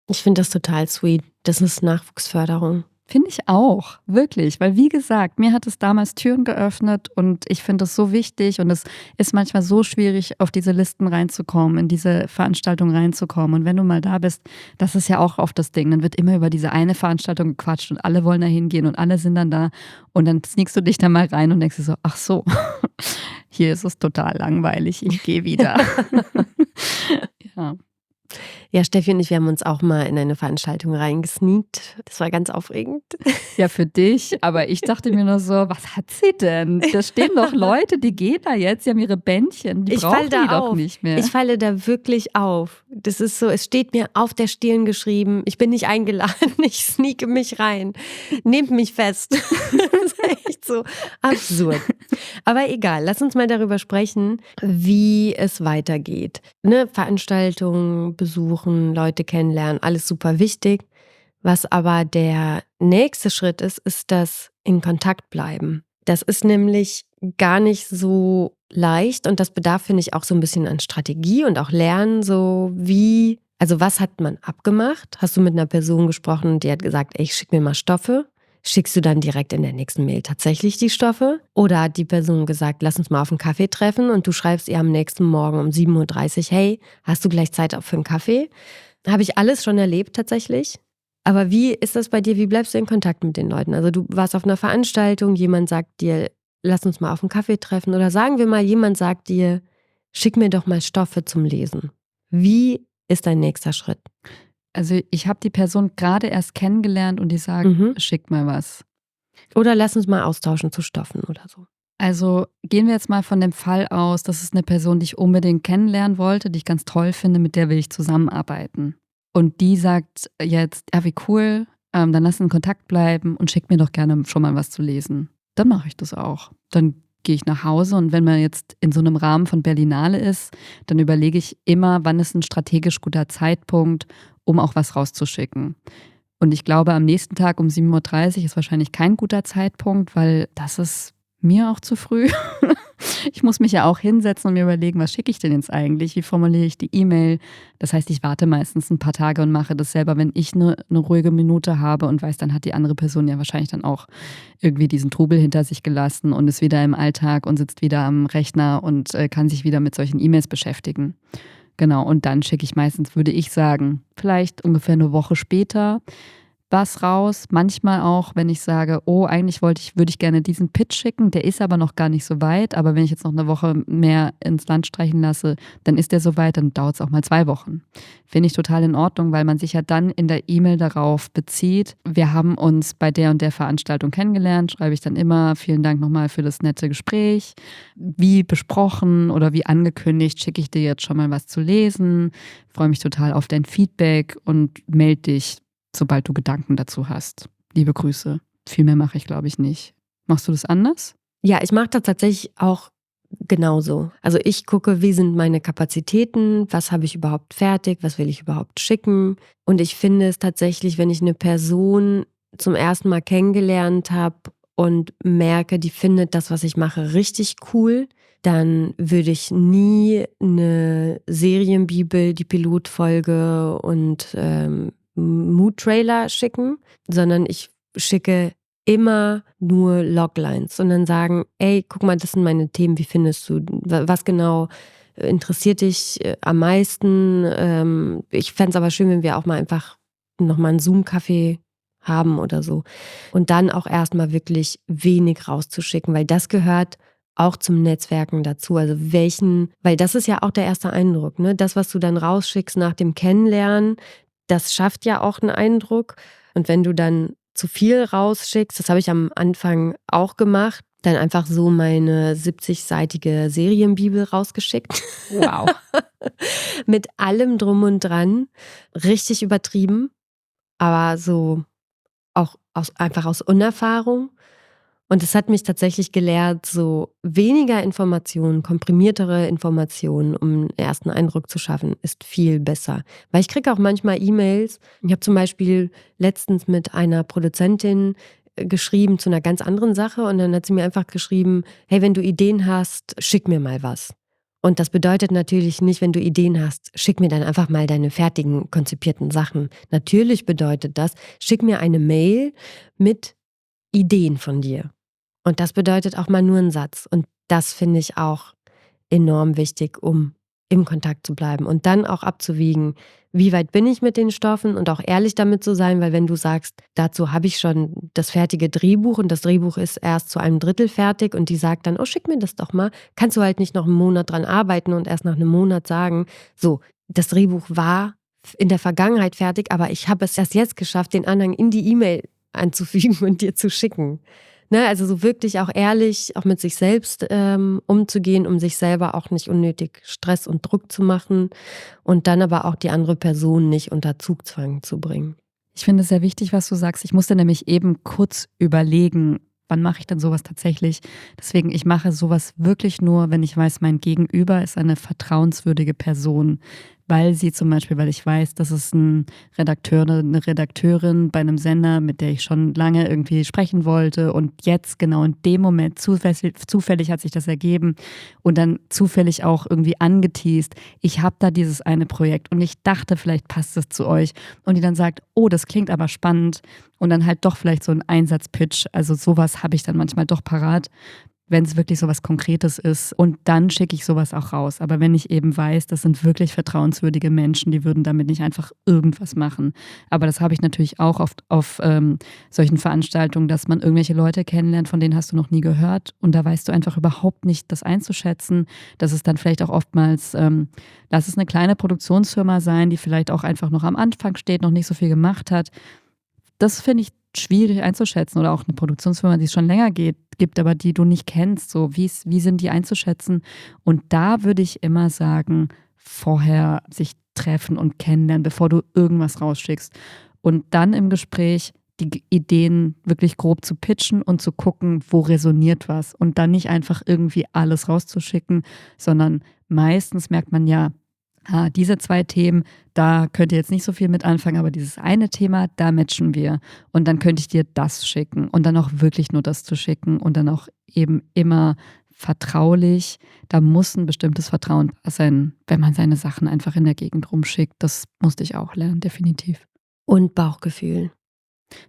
Ich finde das total sweet. Das ist Nachwuchsförderung. Finde ich auch, wirklich. Weil wie gesagt, mir hat es damals Türen geöffnet und ich finde es so wichtig und es ist manchmal so schwierig, auf diese Listen reinzukommen, in diese Veranstaltung reinzukommen. Und wenn du mal da bist, das ist ja auch oft das Ding, dann wird immer über diese eine Veranstaltung gequatscht und alle wollen da hingehen und alle sind dann da und dann sneakst du dich da mal rein und denkst dir so, ach so, hier ist es total langweilig, ich gehe wieder. Ja. Ja, Steffi und ich, wir haben uns auch mal in eine Veranstaltung reingesneakt. Das war ganz aufregend. Ja, für dich. Aber ich dachte mir nur so, was hat sie denn? Da stehen doch Leute, die gehen da jetzt, die haben ihre Bändchen, die brauchen die doch nicht mehr. Ich falle da wirklich auf. Das ist so, es steht mir auf der Stirn geschrieben, ich bin nicht eingeladen, ich sneake mich rein. Nehmt mich fest. Das ist echt so absurd. Aber egal, lass uns mal darüber sprechen, wie es weitergeht. Ne, Veranstaltungen besuchen, Leute kennenlernen, alles super wichtig. Was aber der nächste Schritt ist, ist das in Kontakt bleiben. Das ist nämlich gar nicht so leicht und das bedarf, finde ich, auch so ein bisschen an Strategie und auch Lernen, also was hat man abgemacht? Hast du mit einer Person gesprochen, die hat gesagt, ey, ich schick mir mal Stoffe? Schickst du dann direkt in der nächsten Mail tatsächlich die Stoffe? Oder hat die Person gesagt, lass uns mal auf einen Kaffee treffen und du schreibst ihr am nächsten Morgen um 7:30 Uhr, hey, hast du gleich Zeit für einen Kaffee? Habe ich alles schon erlebt tatsächlich. Aber wie ist das bei dir? Wie bleibst du in Kontakt mit den Leuten? Also du warst auf einer Veranstaltung, jemand sagt dir, lass uns mal auf einen Kaffee treffen. Oder sagen wir mal, jemand sagt dir, schick mir doch mal Stoffe zum Lesen. Wie ist dein nächster Schritt? Also ich habe die Person gerade erst kennengelernt und die sagt, schick mal was. Oder lass uns mal austauschen zu Stoffen oder so. Also gehen wir jetzt mal von dem Fall aus, das ist eine Person, die ich unbedingt kennenlernen wollte, die ich ganz toll finde, mit der will ich zusammenarbeiten. Und die sagt jetzt, ja wie cool, dann lass in Kontakt bleiben und schick mir doch gerne schon mal was zu lesen. Dann mache ich das auch. Dann gehe ich nach Hause und wenn man jetzt in so einem Rahmen von Berlinale ist, dann überlege ich immer, wann ist ein strategisch guter Zeitpunkt, um auch was rauszuschicken. Und ich glaube, am nächsten Tag um 7:30 Uhr ist wahrscheinlich kein guter Zeitpunkt, weil das ist mir auch zu früh. Ich muss mich ja auch hinsetzen und mir überlegen, was schicke ich denn jetzt eigentlich? Wie formuliere ich die E-Mail? Das heißt, ich warte meistens ein paar Tage und mache das selber, wenn ich eine ruhige Minute habe und weiß, dann hat die andere Person ja wahrscheinlich dann auch irgendwie diesen Trubel hinter sich gelassen und ist wieder im Alltag und sitzt wieder am Rechner und kann sich wieder mit solchen E-Mails beschäftigen. Genau, und dann schicke ich meistens, würde ich sagen, vielleicht ungefähr eine Woche später was raus. Manchmal auch, wenn ich sage, oh, eigentlich würde ich gerne diesen Pitch schicken, der ist aber noch gar nicht so weit, aber wenn ich jetzt noch eine Woche mehr ins Land streichen lasse, dann ist der so weit, dann dauert es auch mal 2 Wochen. Finde ich total in Ordnung, weil man sich ja dann in der E-Mail darauf bezieht. Wir haben uns bei der und der Veranstaltung kennengelernt, schreibe ich dann immer, vielen Dank nochmal für das nette Gespräch. Wie besprochen oder wie angekündigt, schicke ich dir jetzt schon mal was zu lesen, freue mich total auf dein Feedback und melde dich, sobald du Gedanken dazu hast. Liebe Grüße. Viel mehr mache ich, glaube ich, nicht. Machst du das anders? Ja, ich mache das tatsächlich auch genauso. Also ich gucke, wie sind meine Kapazitäten, was habe ich überhaupt fertig, was will ich überhaupt schicken. Und ich finde es tatsächlich, wenn ich eine Person zum ersten Mal kennengelernt habe und merke, die findet das, was ich mache, richtig cool, dann würde ich nie eine Serienbibel, die Pilotfolge und Mood-Trailer schicken, sondern ich schicke immer nur Loglines und dann sagen, ey, guck mal, das sind meine Themen, wie findest du, was genau interessiert dich am meisten? Ich fände es aber schön, wenn wir auch mal einfach nochmal einen Zoom-Kaffee haben oder so. Und dann auch erstmal wirklich wenig rauszuschicken, weil das gehört auch zum Netzwerken dazu. Also weil das ist ja auch der erste Eindruck, ne? Das, was du dann rausschickst nach dem Kennenlernen, das schafft ja auch einen Eindruck. Und wenn du dann zu viel rausschickst, das habe ich am Anfang auch gemacht, dann einfach so meine 70-seitige Serienbibel rausgeschickt. Wow. Mit allem drum und dran. Richtig übertrieben, aber so auch einfach aus Unerfahrung. Und es hat mich tatsächlich gelehrt, so weniger Informationen, komprimiertere Informationen, um einen ersten Eindruck zu schaffen, ist viel besser. Weil ich kriege auch manchmal E-Mails. Ich habe zum Beispiel letztens mit einer Produzentin geschrieben zu einer ganz anderen Sache und dann hat sie mir einfach geschrieben, hey, wenn du Ideen hast, schick mir mal was. Und das bedeutet natürlich nicht, wenn du Ideen hast, schick mir dann einfach mal deine fertigen, konzipierten Sachen. Natürlich bedeutet das, schick mir eine Mail mit Ideen von dir. Und das bedeutet auch mal nur einen Satz. Und das finde ich auch enorm wichtig, um im Kontakt zu bleiben. Und dann auch abzuwiegen, wie weit bin ich mit den Stoffen und auch ehrlich damit zu sein, weil wenn du sagst, dazu habe ich schon das fertige Drehbuch und das Drehbuch ist erst zu einem Drittel fertig und die sagt dann, oh, schick mir das doch mal, kannst du halt nicht noch einen Monat dran arbeiten und erst nach einem Monat sagen, so, das Drehbuch war in der Vergangenheit fertig, aber ich habe es erst jetzt geschafft, den Anhang in die E-Mail anzufügen und dir zu schicken. Ne, also so wirklich auch ehrlich, auch mit sich selbst umzugehen, um sich selber auch nicht unnötig Stress und Druck zu machen und dann aber auch die andere Person nicht unter Zugzwang zu bringen. Ich finde es sehr wichtig, was du sagst. Ich musste nämlich eben kurz überlegen, wann mache ich denn sowas tatsächlich. Deswegen, ich mache sowas wirklich nur, wenn ich weiß, mein Gegenüber ist eine vertrauenswürdige Person. Weil ich weiß, dass es ein Redakteur oder eine Redakteurin bei einem Sender, mit der ich schon lange irgendwie sprechen wollte und jetzt genau in dem Moment zufällig hat sich das ergeben und dann zufällig auch irgendwie angeteast, ich habe da dieses eine Projekt und ich dachte, vielleicht passt es zu euch und die dann sagt, oh, das klingt aber spannend und dann halt doch vielleicht so ein Einsatzpitch, also sowas habe ich dann manchmal doch parat, wenn es wirklich so was Konkretes ist. Und dann schicke ich sowas auch raus. Aber wenn ich eben weiß, das sind wirklich vertrauenswürdige Menschen, die würden damit nicht einfach irgendwas machen. Aber das habe ich natürlich auch oft auf solchen Veranstaltungen, dass man irgendwelche Leute kennenlernt, von denen hast du noch nie gehört. Und da weißt du einfach überhaupt nicht, das einzuschätzen. Das ist dann vielleicht auch oftmals, lass es eine kleine Produktionsfirma sein, die vielleicht auch einfach noch am Anfang steht, noch nicht so viel gemacht hat. Das finde ich schwierig einzuschätzen oder auch eine Produktionsfirma, die es schon länger gibt, aber die du nicht kennst. So, wie sind die einzuschätzen? Und da würde ich immer sagen, vorher sich treffen und kennenlernen, bevor du irgendwas rausschickst. Und dann im Gespräch die Ideen wirklich grob zu pitchen und zu gucken, wo resoniert was. Und dann nicht einfach irgendwie alles rauszuschicken, sondern meistens merkt man ja, diese 2 Themen, da könnt ihr jetzt nicht so viel mit anfangen, aber dieses eine Thema, da matchen wir. Und dann könnte ich dir das schicken und dann auch wirklich nur das zu schicken und dann auch eben immer vertraulich. Da muss ein bestimmtes Vertrauen sein, wenn man seine Sachen einfach in der Gegend rumschickt. Das musste ich auch lernen, definitiv. Und Bauchgefühl.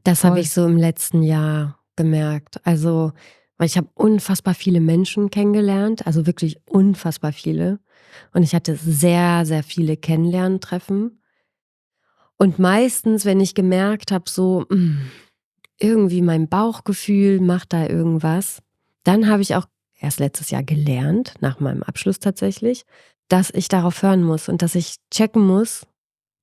Das habe ich so im letzten Jahr gemerkt. Also, weil ich habe unfassbar viele Menschen kennengelernt, also wirklich unfassbar viele. Und ich hatte sehr, sehr viele Kennenlerntreffen. Und meistens, wenn ich gemerkt habe, so irgendwie mein Bauchgefühl macht da irgendwas, dann habe ich auch erst letztes Jahr gelernt, nach meinem Abschluss tatsächlich, dass ich darauf hören muss und dass ich checken muss,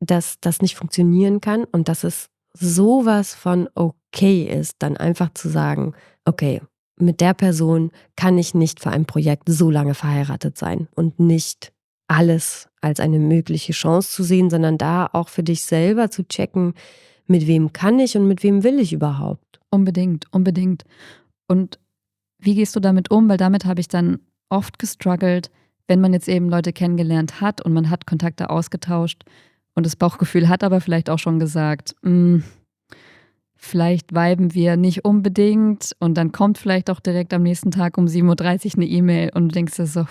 dass das nicht funktionieren kann und dass es sowas von okay ist, dann einfach zu sagen, okay, mit der Person kann ich nicht für ein Projekt so lange verheiratet sein und nicht alles als eine mögliche Chance zu sehen, sondern da auch für dich selber zu checken, mit wem kann ich und mit wem will ich überhaupt. Unbedingt, unbedingt. Und wie gehst du damit um? Weil damit habe ich dann oft gestruggelt, wenn man jetzt eben Leute kennengelernt hat und man hat Kontakte ausgetauscht und das Bauchgefühl hat aber vielleicht auch schon gesagt, vielleicht viben wir nicht unbedingt und dann kommt vielleicht auch direkt am nächsten Tag um 7:30 Uhr eine E-Mail und du denkst dir so,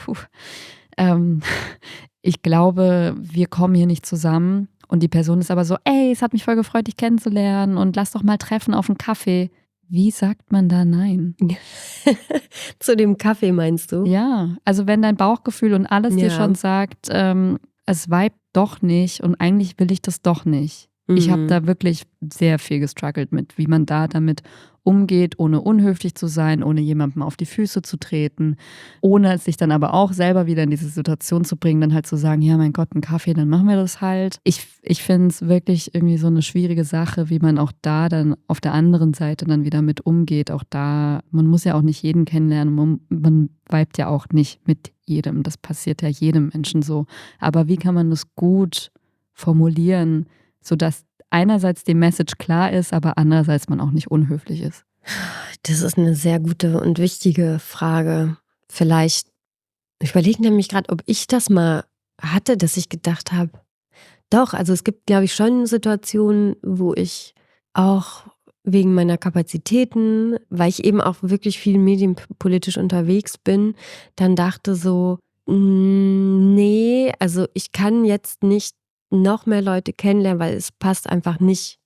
ich glaube, wir kommen hier nicht zusammen. Und die Person ist aber so, ey, es hat mich voll gefreut, dich kennenzulernen und lass doch mal treffen auf einen Kaffee. Wie sagt man da nein? Zu dem Kaffee meinst du? Ja, also wenn dein Bauchgefühl und alles dir schon sagt, es vibet doch nicht und eigentlich will ich das doch nicht. Ich habe da wirklich sehr viel gestruggelt mit, wie man da damit umgeht, ohne unhöflich zu sein, ohne jemandem auf die Füße zu treten, ohne sich dann aber auch selber wieder in diese Situation zu bringen, dann halt zu sagen, ja, mein Gott, einen Kaffee, dann machen wir das halt. Ich finde es wirklich irgendwie so eine schwierige Sache, wie man auch da dann auf der anderen Seite dann wieder mit umgeht. Auch da, man muss ja auch nicht jeden kennenlernen, man vibet ja auch nicht mit jedem. Das passiert ja jedem Menschen so. Aber wie kann man das gut formulieren, sodass einerseits die Message klar ist, aber andererseits man auch nicht unhöflich ist? Das ist eine sehr gute und wichtige Frage. Vielleicht, ich überlege nämlich gerade, ob ich das mal hatte, dass ich gedacht habe, doch, also es gibt, glaube ich, schon Situationen, wo ich auch wegen meiner Kapazitäten, weil ich eben auch wirklich viel medienpolitisch unterwegs bin, dann dachte so, nee, also ich kann jetzt nicht noch mehr Leute kennenlernen, weil es passt einfach nicht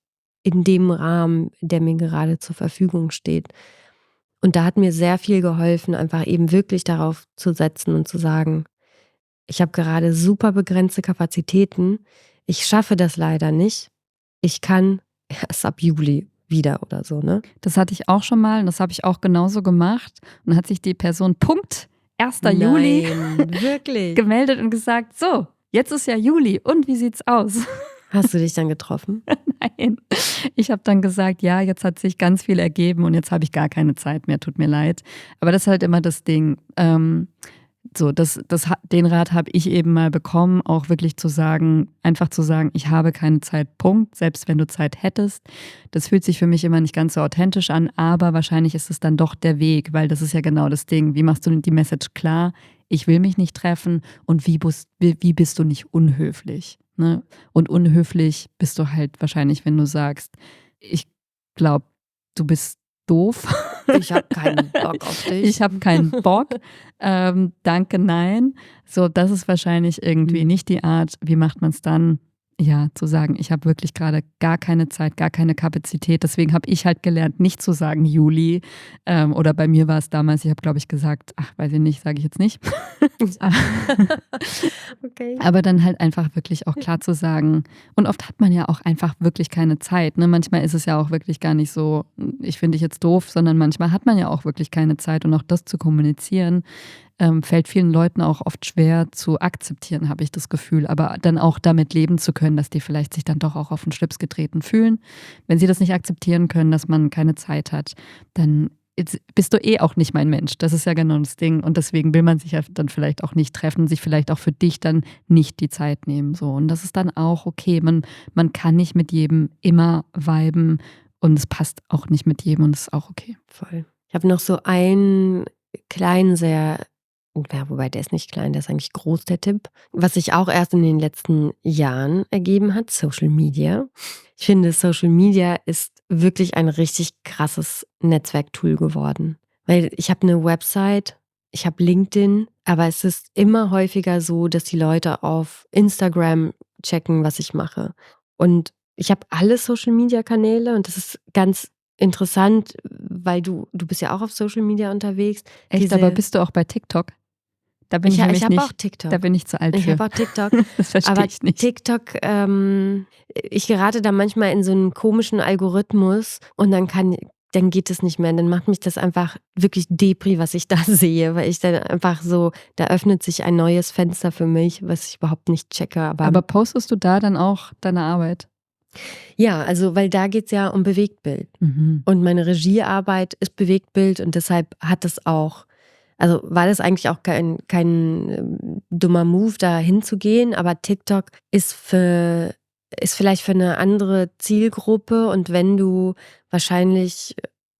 in dem Rahmen, der mir gerade zur Verfügung steht. Und da hat mir sehr viel geholfen, einfach eben wirklich darauf zu setzen und zu sagen, ich habe gerade super begrenzte Kapazitäten. Ich schaffe das leider nicht. Ich kann erst ab Juli wieder oder so, ne? Das hatte ich auch schon mal und das habe ich auch genauso gemacht. Und dann hat sich die Person Punkt 1. Juli wirklich? gemeldet und gesagt, so, jetzt ist ja Juli und wie sieht's aus? Hast du dich dann getroffen? Nein. Ich habe dann gesagt, ja, jetzt hat sich ganz viel ergeben und jetzt habe ich gar keine Zeit mehr, tut mir leid. Aber das ist halt immer das Ding. Den Rat habe ich eben mal bekommen, auch wirklich zu sagen, einfach zu sagen, ich habe keine Zeit, Punkt, selbst wenn du Zeit hättest. Das fühlt sich für mich immer nicht ganz so authentisch an, aber wahrscheinlich ist es dann doch der Weg, weil das ist ja genau das Ding. Wie machst du die Message klar? Ich will mich nicht treffen und wie bist du nicht unhöflich? Ne? Und unhöflich bist du halt wahrscheinlich, wenn du sagst, ich glaube, du bist doof. Ich habe keinen Bock auf dich. Ich habe keinen Bock. Danke, nein. So, das ist wahrscheinlich irgendwie nicht die Art. Wie macht man es dann? Ja, zu sagen, ich habe wirklich gerade gar keine Zeit, gar keine Kapazität. Deswegen habe ich halt gelernt, nicht zu sagen Juli. Oder bei mir war es damals, ich habe, glaube ich, gesagt, ach, weiß ich nicht, sage ich jetzt nicht. Okay. Aber dann halt einfach wirklich auch klar zu sagen. Und oft hat man ja auch einfach wirklich keine Zeit. Ne? Manchmal ist es ja auch wirklich gar nicht so, ich finde dich jetzt doof, sondern manchmal hat man ja auch wirklich keine Zeit. Und auch das zu kommunizieren, fällt vielen Leuten auch oft schwer zu akzeptieren, habe ich das Gefühl. Aber dann auch damit leben zu können, dass die vielleicht sich dann doch auch auf den Schlips getreten fühlen. Wenn sie das nicht akzeptieren können, dass man keine Zeit hat, dann bist du eh auch nicht mein Mensch. Das ist ja genau das Ding. Und deswegen will man sich ja dann vielleicht auch nicht treffen, sich vielleicht auch für dich dann nicht die Zeit nehmen. So. Und das ist dann auch okay. Man kann nicht mit jedem immer viben und es passt auch nicht mit jedem und das ist auch okay. Voll. Ich habe noch so einen kleinen, ja, wobei der ist nicht klein, der ist eigentlich groß, der Tipp. Was sich auch erst in den letzten Jahren ergeben hat, Social Media. Ich finde, Social Media ist wirklich ein richtig krasses Netzwerktool geworden. Weil ich habe eine Website, ich habe LinkedIn, aber es ist immer häufiger so, dass die Leute auf Instagram checken, was ich mache. Und ich habe alle Social Media Kanäle und das ist ganz interessant, weil du bist ja auch auf Social Media unterwegs. Echt, aber bist du auch bei TikTok? Da bin ich habe nicht, auch TikTok. Da bin ich zu alt für. Ich habe auch TikTok. Das verstehe ich nicht. TikTok, ich gerate da manchmal in so einen komischen Algorithmus und dann geht es nicht mehr. Dann macht mich das einfach wirklich Depri, was ich da sehe, weil ich dann einfach so, da öffnet sich ein neues Fenster für mich, was ich überhaupt nicht checke. Aber postest du da dann auch deine Arbeit? Ja, also weil da geht es ja um Bewegtbild. Mhm. Und meine Regiearbeit ist Bewegtbild und deshalb hat es auch, also war das eigentlich auch kein dummer Move, da hinzugehen, aber TikTok ist vielleicht für eine andere Zielgruppe und wenn du wahrscheinlich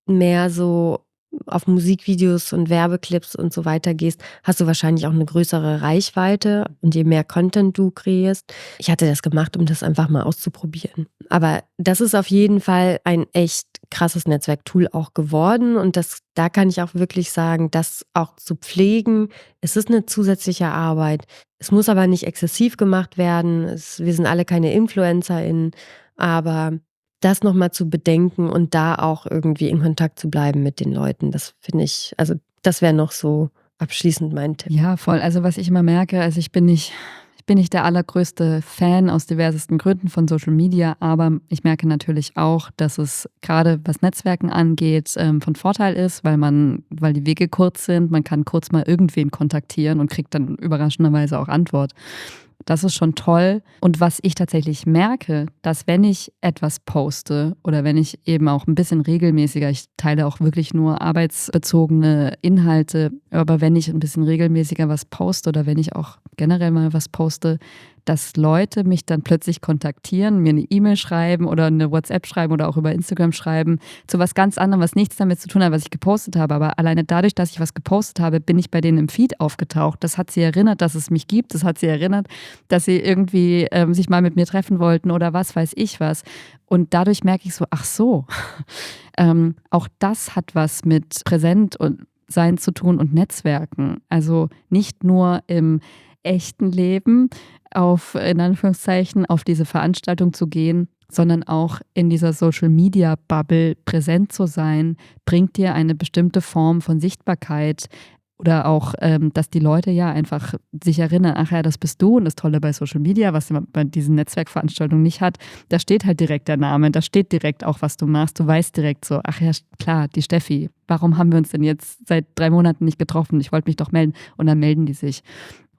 mehr so auf Musikvideos und Werbeclips und so weiter gehst, hast du wahrscheinlich auch eine größere Reichweite und je mehr Content du kreierst. Ich hatte das gemacht, um das einfach mal auszuprobieren. Aber das ist auf jeden Fall ein echt krasses Netzwerktool auch geworden und da kann ich auch wirklich sagen, das auch zu pflegen, es ist eine zusätzliche Arbeit. Es muss aber nicht exzessiv gemacht werden. Wir sind alle keine InfluencerInnen, aber das nochmal zu bedenken und da auch irgendwie in Kontakt zu bleiben mit den Leuten, das finde ich, also das wäre noch so abschließend mein Tipp. Ja, voll. Also was ich immer merke, also ich bin nicht bin ich der allergrößte Fan aus diversesten Gründen von Social Media, aber ich merke natürlich auch, dass es gerade was Netzwerken angeht, von Vorteil ist, weil die Wege kurz sind, man kann kurz mal irgendwen kontaktieren und kriegt dann überraschenderweise auch Antwort. Das ist schon toll. Und was ich tatsächlich merke, dass wenn ich etwas poste oder wenn ich eben auch ein bisschen regelmäßiger, ich teile auch wirklich nur arbeitsbezogene Inhalte, aber wenn ich ein bisschen regelmäßiger was poste oder wenn ich auch generell mal was poste, dass Leute mich dann plötzlich kontaktieren, mir eine E-Mail schreiben oder eine WhatsApp schreiben oder auch über Instagram schreiben, zu was ganz anderem, was nichts damit zu tun hat, was ich gepostet habe. Aber alleine dadurch, dass ich was gepostet habe, bin ich bei denen im Feed aufgetaucht. Das hat sie erinnert, dass es mich gibt. Das hat sie erinnert, dass sie irgendwie sich mal mit mir treffen wollten oder was weiß ich was. Und dadurch merke ich so, ach so, auch das hat was mit Präsent und Sein zu tun und Netzwerken. Also nicht nur im echten Leben in Anführungszeichen, auf diese Veranstaltung zu gehen, sondern auch in dieser Social-Media-Bubble präsent zu sein, bringt dir eine bestimmte Form von Sichtbarkeit oder auch, dass die Leute ja einfach sich erinnern, ach ja, das bist du und das Tolle bei Social Media, was man bei diesen Netzwerkveranstaltungen nicht hat, da steht halt direkt der Name, da steht direkt auch, was du machst, du weißt direkt so, ach ja, klar, die Steffi, warum haben wir uns denn jetzt seit 3 Monaten nicht getroffen? Ich wollte mich doch melden und dann melden die sich.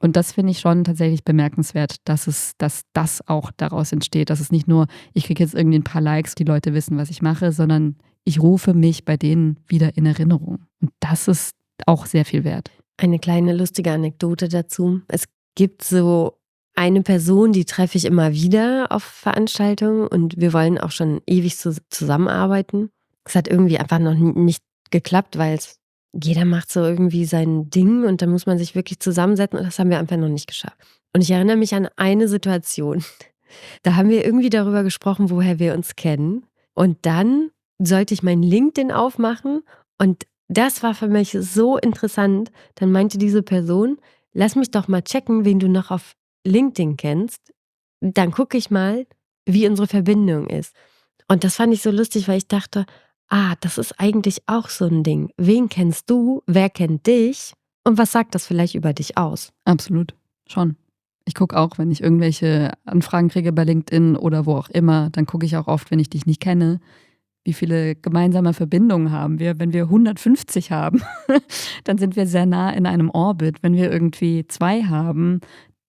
Und das finde ich schon tatsächlich bemerkenswert, dass das auch daraus entsteht, dass es nicht nur, ich kriege jetzt irgendwie ein paar Likes, die Leute wissen, was ich mache, sondern ich rufe mich bei denen wieder in Erinnerung. Und das ist auch sehr viel wert. Eine kleine lustige Anekdote dazu. Es gibt so eine Person, die treffe ich immer wieder auf Veranstaltungen und wir wollen auch schon ewig zusammenarbeiten. Es hat irgendwie einfach noch nicht geklappt, weil jeder macht so irgendwie sein Ding und dann muss man sich wirklich zusammensetzen und das haben wir einfach noch nicht geschafft. Und ich erinnere mich an eine Situation. Da haben wir irgendwie darüber gesprochen, woher wir uns kennen. Und dann sollte ich mein LinkedIn aufmachen und das war für mich so interessant. Dann meinte diese Person, lass mich doch mal checken, wen du noch auf LinkedIn kennst. Dann gucke ich mal, wie unsere Verbindung ist. Und das fand ich so lustig, weil ich dachte, das ist eigentlich auch so ein Ding. Wen kennst du? Wer kennt dich? Und was sagt das vielleicht über dich aus? Absolut, schon. Ich gucke auch, wenn ich irgendwelche Anfragen kriege bei LinkedIn oder wo auch immer, dann gucke ich auch oft, wenn ich dich nicht kenne, wie viele gemeinsame Verbindungen haben wir. Wenn wir 150 haben, dann sind wir sehr nah in einem Orbit. Wenn wir irgendwie 2 haben,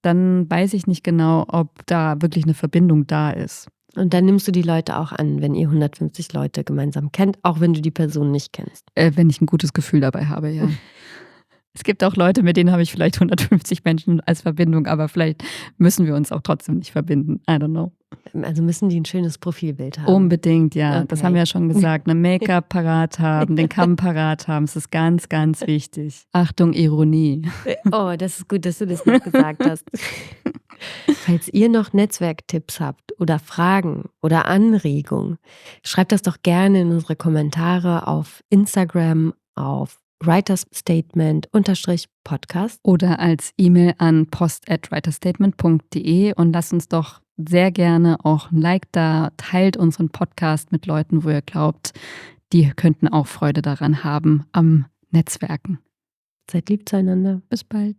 dann weiß ich nicht genau, ob da wirklich eine Verbindung da ist. Und dann nimmst du die Leute auch an, wenn ihr 150 Leute gemeinsam kennt, auch wenn du die Person nicht kennst. Wenn ich ein gutes Gefühl dabei habe, ja. Es gibt auch Leute, mit denen habe ich vielleicht 150 Menschen als Verbindung, aber vielleicht müssen wir uns auch trotzdem nicht verbinden. I don't know. Also müssen die ein schönes Profilbild haben. Unbedingt, ja. Okay. Das haben wir ja schon gesagt. Eine Make-up parat haben, den Kamm parat haben. Das ist ganz, ganz wichtig. Achtung, Ironie. Oh, das ist gut, dass du das noch gesagt hast. Falls ihr noch Netzwerktipps habt oder Fragen oder Anregungen, schreibt das doch gerne in unsere Kommentare auf Instagram, auf writersstatement_podcast oder als E-Mail an post@writerstatement.de und lasst uns doch sehr gerne auch ein Like da, teilt unseren Podcast mit Leuten, wo ihr glaubt, die könnten auch Freude daran haben am Netzwerken. Seid lieb zueinander. Bis bald.